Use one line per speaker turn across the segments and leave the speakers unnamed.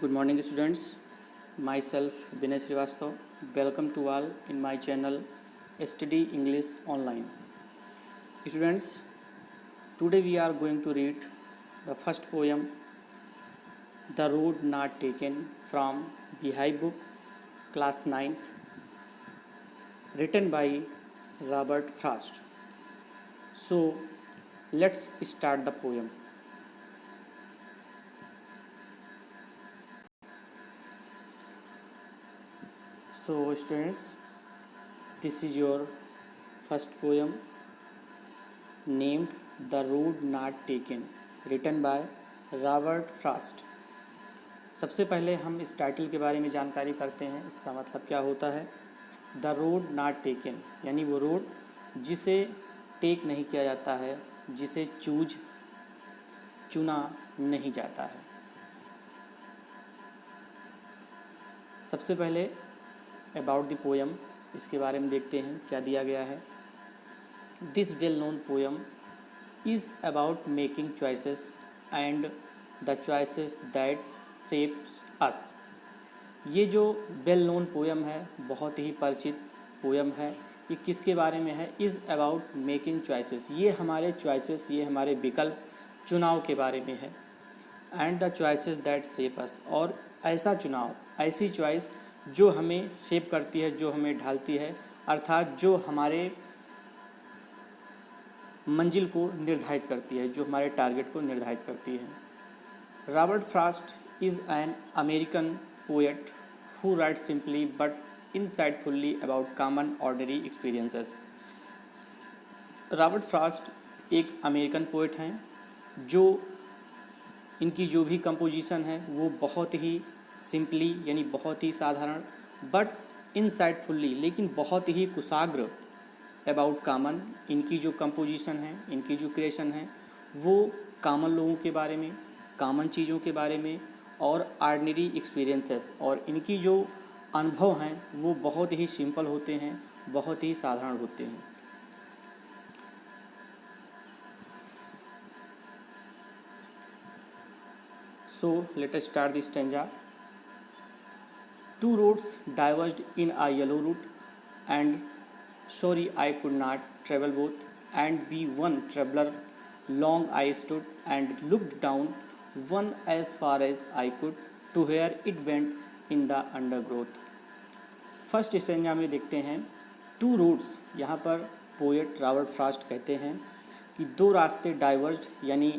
Good morning, students. Myself Vinay Srivastav. Welcome to all in my channel Study English Online. Students, today we are going to read the first poem, The Road Not Taken, from Beehive Book, Class 9th, written by Robert Frost. So, let's start the poem. So, students, this is your first poem named The Road Not Taken, written by Robert Frost. सबसे पहले हम इस title के बारे में जानकारी करते हैं. इसका मतलब क्या होता है? द रोड नॉट टेकन, यानी वो रोड जिसे टेक नहीं किया जाता है, जिसे चुना नहीं जाता है. सबसे पहले अबाउट द पोएम, इसके बारे में देखते हैं क्या दिया गया है. This well known poem is about making choices and the choices that shapes us. ये जो वेल नोन पोएम है, बहुत ही परिचित पोएम है. ये किसके बारे में है? इज़ अबाउट मेकिंग चॉइसेस, ये हमारे चॉइसेस, ये हमारे विकल्प चुनाव के बारे में है. And the choices that shape us, और ऐसा चुनाव, ऐसी चॉइस जो हमें शेप करती है, जो हमें ढालती है, अर्थात जो हमारे मंजिल को निर्धारित करती है, जो हमारे टारगेट को निर्धारित करती है. Robert Frost is an American poet who write simply but insightfully about common ordinary experiences. Robert Frost एक अमेरिकन पोएट हैं जो इनकी जो भी कंपोजिशन है वो बहुत ही सिंपली, यानी बहुत ही साधारण, बट इनसाइटफुल्ली, लेकिन बहुत ही कुशाग्र अबाउट कॉमन, इनकी जो कंपोजिशन है, इनकी जो क्रिएशन है, वो कॉमन लोगों के बारे में, कॉमन चीज़ों के बारे में और ऑर्डिनरी एक्सपीरियंसेस, और इनकी जो अनुभव हैं वो बहुत ही सिंपल होते हैं, बहुत ही साधारण होते हैं. So let us start the stanza. Two roads diverged in a yellow route, and sorry I could not travel both, and be one traveler long I stood and looked down, one as far as I could, to where it went in the undergrowth. First stanza में देखते हैं two roots. यहाँ पर poet Robert Frost कहते हैं कि दो रास्ते डाइवर्ज्ड, यानी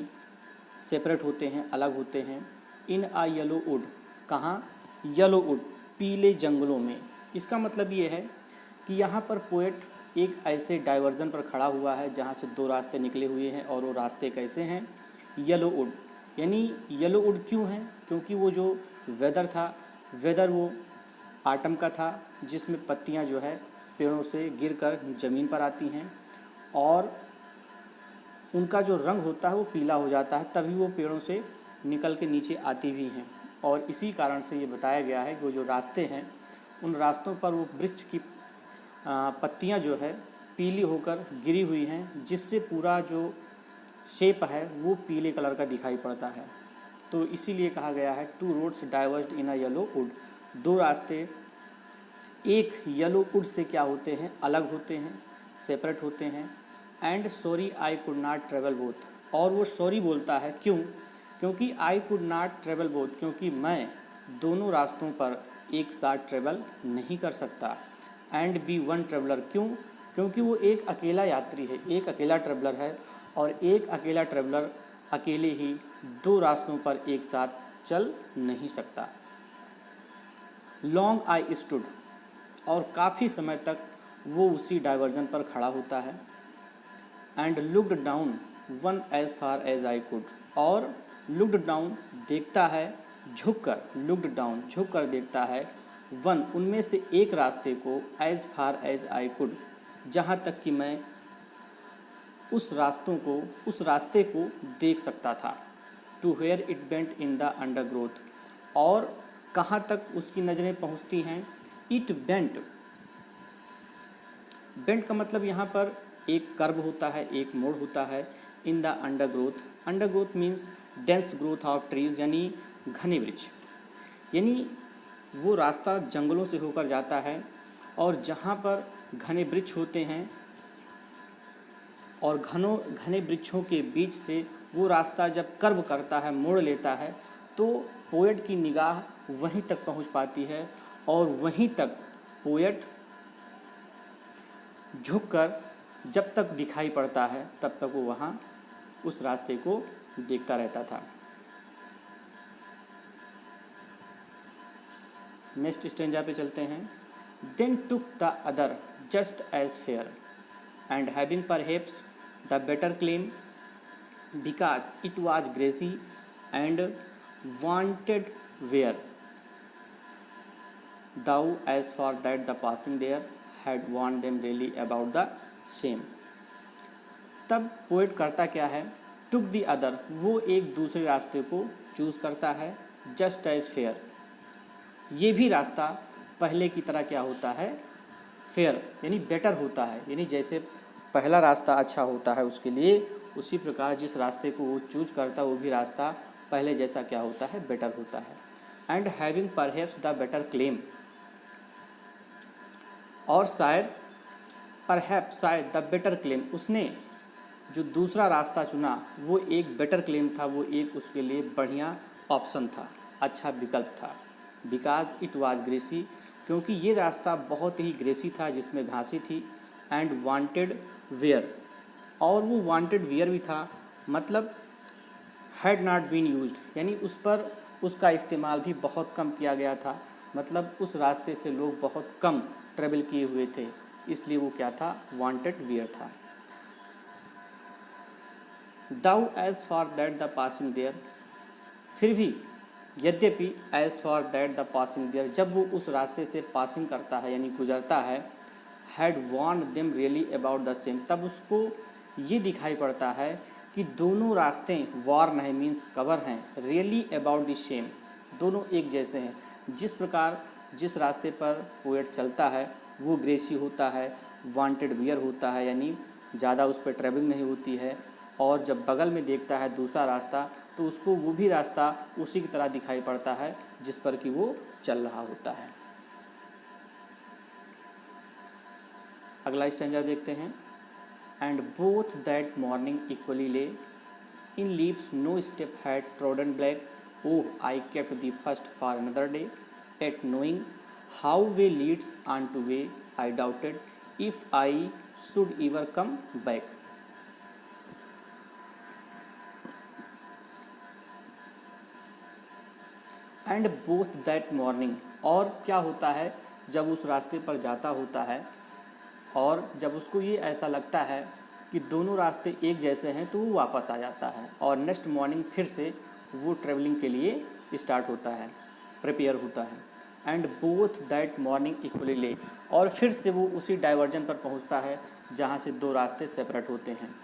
सेपरेट होते हैं, अलग होते हैं. इन आ येलो वुड, कहाँ? येलो वुड, पीले जंगलों में. इसका मतलब ये है कि यहाँ पर पोएट एक ऐसे डाइवर्जन पर खड़ा हुआ है जहाँ से दो रास्ते निकले हुए हैं, और वो रास्ते कैसे हैं? येलो वुड, यानी येलो वुड क्यों हैं? क्योंकि वो जो वेदर था, वेदर वो आटम का था, जिसमें पत्तियाँ जो है पेड़ों से गिरकर ज़मीन पर आती हैं, और उनका जो रंग होता है वो पीला हो जाता है, तभी वो पेड़ों से निकल के नीचे आती भी हैं. और इसी कारण से ये बताया गया है कि वो जो रास्ते हैं, उन रास्तों पर वो वृक्ष की पत्तियां जो है पीली होकर गिरी हुई हैं, जिससे पूरा जो शेप है वो पीले कलर का दिखाई पड़ता है. तो इसीलिए कहा गया है two roads डाइवर्ज्ड in a yellow would. दो रास्ते एक येलो वुड से क्या होते हैं? अलग होते हैं, सेपरेट होते हैं. And sorry I could not travel both, और वो सॉरी बोलता है, क्यों? क्योंकि I could not travel both, क्योंकि मैं दोनों रास्तों पर एक साथ ट्रेवल नहीं कर सकता. एंड बी वन ट्रेवलर, क्यों? क्योंकि वो एक अकेला यात्री है, एक अकेला ट्रेवलर है, और एक अकेला ट्रेवलर अकेले ही दो रास्तों पर एक साथ चल नहीं सकता. लॉन्ग आई स्टूड, और काफ़ी समय तक वो उसी डाइवर्जन पर खड़ा होता है. And looked down one as far as I could, और लुक्ड डाउन देखता है झुककर, लुक्ड डाउन झुककर देखता है, वन उनमें से एक रास्ते को, as far as I could, जहाँ तक कि मैं उस रास्ते को देख सकता था. To where it bent in the undergrowth, और कहाँ तक उसकी नज़रें पहुँचती हैं? इट बेंट, बेंट का मतलब यहाँ पर एक कर्व होता है, एक मोड़ होता है. इन the undergrowth, undergrowth means dense growth of trees, यानी घने वृक्ष. यानी वो रास्ता जंगलों से होकर जाता है और जहाँ पर घने वृक्ष होते हैं और घने वृक्षों के बीच से वो रास्ता जब कर्व करता है, मोड़ लेता है, तो पोएट की निगाह वहीं तक पहुंच पाती है और वहीं तक पोएट झुककर जब तक दिखाई पड़ता है तब तक वो वहाँ उस रास्ते को देखता रहता था। नेक्स्ट स्टेंजा पे चलते हैं। Then took the other just as fair and having perhaps the better claim because it was grassy and wanted wear though as for that the passing there had worn them really about the same. तब poet करता क्या है, टुक the other, वो एक दूसरे रास्ते को choose करता है, जस्ट एज फेयर, ये भी रास्ता पहले की तरह क्या होता है, फेयर यानी बेटर होता है, यानी जैसे पहला रास्ता अच्छा होता है उसके लिए, उसी प्रकार जिस रास्ते को वो चूज करता है वो भी रास्ता पहले जैसा क्या होता है, बेटर होता है। And having perhaps the better claim, और शायद परहैप्स शायद द बेटर क्लेम, उसने जो दूसरा रास्ता चुना वो एक बेटर क्लेम था, वो एक उसके लिए बढ़िया ऑप्शन था, अच्छा विकल्प था। बिकॉज इट वाज ग्रेसी, क्योंकि ये रास्ता बहुत ही ग्रेसी था, जिसमें घासी थी। एंड वांटेड वेयर, और वो वांटेड वेयर भी था, मतलब हैड नॉट बीन यूज्ड, यानी उस पर उसका इस्तेमाल भी बहुत कम किया गया था, मतलब उस रास्ते से लोग बहुत कम ट्रेवल किए हुए थे, इसलिए वो क्या था, वांटेड वेयर था। Though as for that the passing there, फिर भी यद्यपि as for that the passing there, जब वो उस रास्ते से पासिंग करता है यानी गुजरता है, had worn them really about the same, तब उसको ये दिखाई पड़ता है कि दोनों रास्ते वार्न है मीन्स कवर हैं, रियली अबाउट द सेम, दोनों एक जैसे हैं। जिस प्रकार जिस रास्ते पर पोएट चलता है वो ग्रेसी होता है, वांटेड वियर होता है, यानी ज़्यादा उस पर ट्रेवलिंग नहीं होती है, और जब बगल में देखता है दूसरा रास्ता तो उसको वो भी रास्ता उसी की तरह दिखाई पड़ता है जिस पर कि वो चल रहा होता है। अगला स्टैंजा देखते हैं। And both that morning equally lay in leaves no step had trodden black, oh I kept the first for another day, yet knowing how way leads on to way I doubted if I should ever come back. And both that morning, और क्या होता है जब उस रास्ते पर जाता होता है और जब उसको ये ऐसा लगता है कि दोनों रास्ते एक जैसे हैं, तो वो वापस आ जाता है और नेक्स्ट मॉर्निंग फिर से वो ट्रेवलिंग के लिए स्टार्ट होता है, प्रिपेयर होता है। And both that morning equally ले, और फिर से वो उसी डाइवर्जन पर पहुंचता है जहाँ से दो रास्ते सेपरेट होते हैं,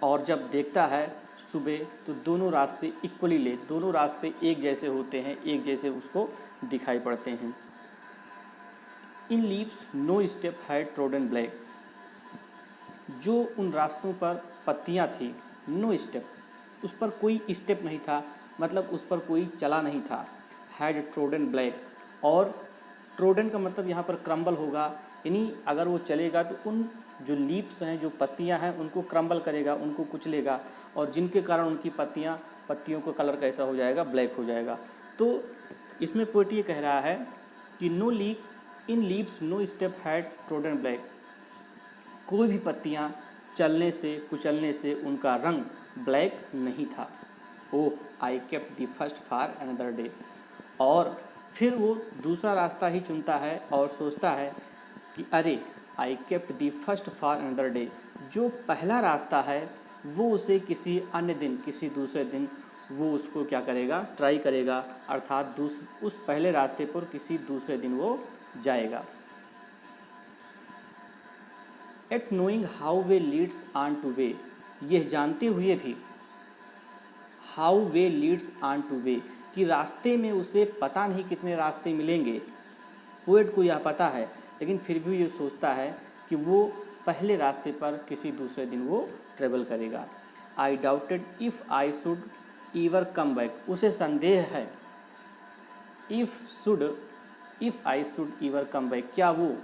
और जब देखता है सुबह तो दोनों रास्ते इक्वली ले, दोनों रास्ते एक जैसे होते हैं, एक जैसे उसको दिखाई पड़ते हैं। In leaves no step had trodden black, जो उन रास्तों पर पत्तियां थी, नो स्टेप, उस पर कोई स्टेप नहीं था, मतलब उस पर कोई चला नहीं था। हैड ट्रोडन ब्लैक, और ट्रोडन का मतलब यहाँ पर क्रम्बल होगा, यानी अगर वो चलेगा तो उन जो लीव्स हैं, जो पत्तियां हैं, उनको क्रम्बल करेगा, उनको कुचलेगा, और जिनके कारण उनकी पत्तियों का कलर कैसा हो जाएगा, ब्लैक हो जाएगा। तो इसमें पोएट ये कह रहा है कि no leave in leaves no step had trodden black, कोई भी पत्तियां चलने से कुचलने से उनका रंग ब्लैक नहीं था। Oh I kept the first for another day, और फिर वो दूसरा रास्ता ही चुनता है और सोचता है कि अरे आई kept the first for another day, जो पहला रास्ता है वो उसे किसी अन्य दिन, किसी दूसरे दिन वो उसको क्या करेगा, ट्राई करेगा, अर्थात उस पहले रास्ते पर किसी दूसरे दिन वो जाएगा। Yet knowing how way leads on to way, यह जानते हुए भी, how way leads on to way, कि रास्ते में उसे पता नहीं कितने रास्ते मिलेंगे, पोएट को यह पता है, लेकिन फिर भी ये सोचता है कि वो पहले रास्ते पर किसी दूसरे दिन वो ट्रेवल करेगा। आई doubted if I should ईवर come back, उसे संदेह है, if I should ईवर come back, क्या वो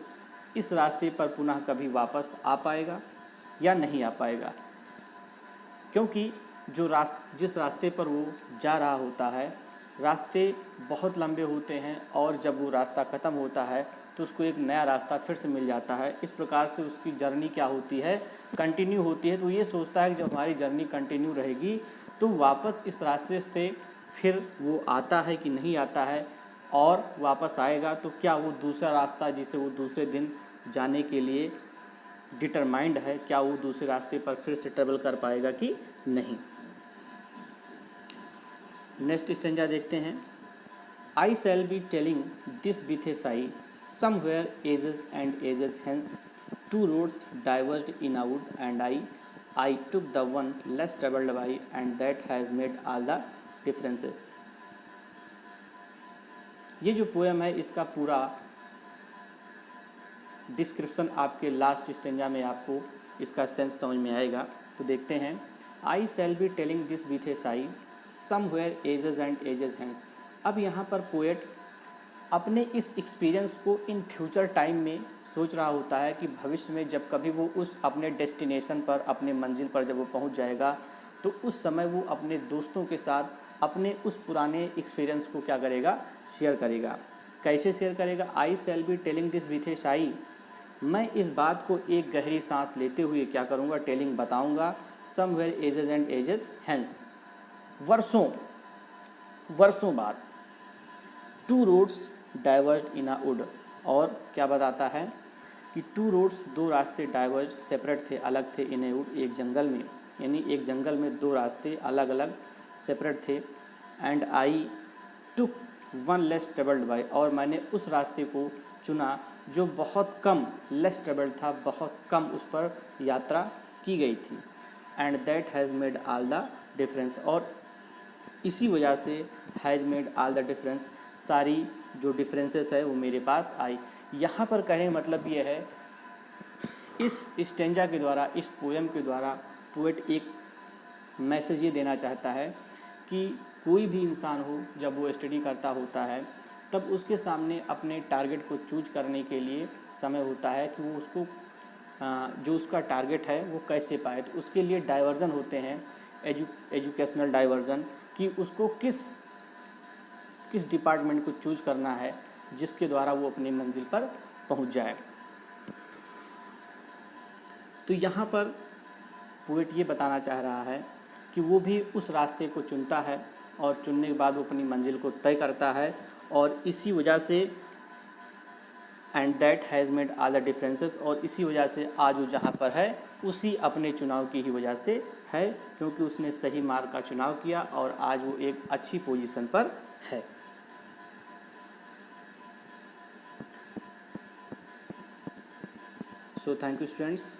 इस रास्ते पर पुनः कभी वापस आ पाएगा या नहीं आ पाएगा। क्योंकि जिस रास्ते पर वो जा रहा होता है, रास्ते बहुत लंबे होते हैं और जब वो रास्ता ख़त्म होता है तो उसको एक नया रास्ता फिर से मिल जाता है। इस प्रकार से उसकी जर्नी क्या होती है, कंटिन्यू होती है। तो ये सोचता है कि जब हमारी जर्नी कंटिन्यू रहेगी तो वापस इस रास्ते से फिर वो आता है कि नहीं आता है, और वापस आएगा तो क्या वो दूसरा रास्ता जिसे वो दूसरे दिन जाने के लिए डिटरमाइंड है, क्या वो दूसरे रास्ते पर फिर से ट्रेवल कर पाएगा कि नहीं। नेक्स्ट स्टेंजा देखते हैं। I shall be telling this with a sigh, somewhere ages and ages hence, two roads diverged in a wood and I took the one less travelled by and that has made all the differences. ये जो poem है इसका पूरा description आपके last stanza में आपको इसका sense समझ में आएगा। तो देखते हैं। I shall be telling this with a sigh, somewhere ages and ages hence. अब यहाँ पर पोएट अपने इस एक्सपीरियंस को इन फ्यूचर टाइम में सोच रहा होता है कि भविष्य में जब कभी वो उस अपने डेस्टिनेशन पर, अपने मंजिल पर जब वो पहुँच जाएगा तो उस समय वो अपने दोस्तों के साथ अपने उस पुराने एक्सपीरियंस को क्या करेगा, शेयर करेगा। कैसे शेयर करेगा। I shall be telling this with a sigh, मैं इस बात को एक गहरी सांस लेते हुए क्या करूँगा, टेलिंग बताऊँगा, somewhere ages and ages hence, वर्षों बाद, two roads diverged in a wood, और क्या बताता है कि टू रोड्स, दो रास्ते, डाइवर्स्ड सेपरेट थे, अलग थे, इन ए वुड, एक जंगल में, यानी एक जंगल में दो रास्ते अलग अलग सेपरेट थे, and I took one less travelled by, और मैंने उस रास्ते को चुना जो बहुत कम, लेस ट्रेवल्ड था, बहुत कम उस पर यात्रा की गई थी, and that has made all the difference, और इसी वजह से has made all the difference, सारी जो डिफरेंसेस है वो मेरे पास आई। यहाँ पर कहने का मतलब ये है, इस स्टेंजा के द्वारा, इस पोएम के द्वारा पोएट एक मैसेज ये देना चाहता है कि कोई भी इंसान हो, जब वो स्टडी करता होता है तब उसके सामने अपने टारगेट को चूज करने के लिए समय होता है कि वो उसको जो उसका टारगेट है वो कैसे पाए। तो उसके लिए डाइवर्जन होते हैं, एजुकेशनल डाइवर्जन, कि उसको किस डिपार्टमेंट को चूज करना है जिसके द्वारा वो अपनी मंजिल पर पहुंच जाए। तो यहाँ पर पोएट ये बताना चाह रहा है कि वो भी उस रास्ते को चुनता है और चुनने के बाद वो अपनी मंजिल को तय करता है, और इसी वजह से and that has made all the differences, और इसी वजह से आज वो जहाँ पर है उसी अपने चुनाव की ही वजह से है, क्योंकि उसने सही मार्ग का चुनाव किया और आज वो एक अच्छी पोजीशन पर है। So thank you students.